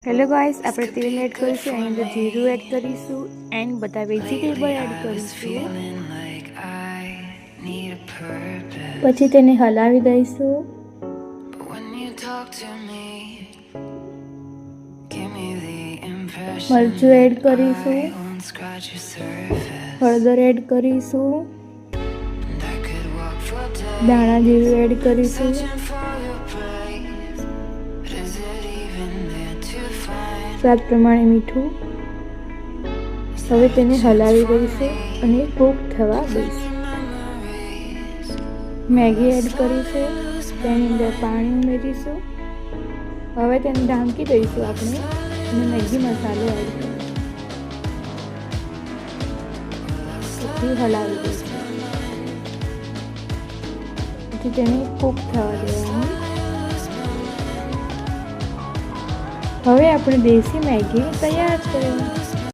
Hello guys, આપણે તેલ add કરીશું, એની અંદર જીરું એડ કરીશું એન્ડ બધા વેજીટેબલ એડ કરીશું. પછી તેને હલાવી દઈશું. મરચું એડ કરીશું, હળદર એડ કરીશું, ધાણા જીરું એડ કરીશું, સ્વાદ પ્રમાણે મીઠું. હવે તેને હલાવી દઈશું અને કૂક થવા દઈશું. મેગી એડ કરીશું, તેની અંદર પાણી ઉમેરીશું. હવે તેને ઢાંકી દઈશું આપણે અને મેગી મસાલો એડ કરીશું. પછી હલાવી દઈશું. પછી તેને કૂક થવા દેવાનું. હવે આપણે દેશી મેગી તૈયાર છે.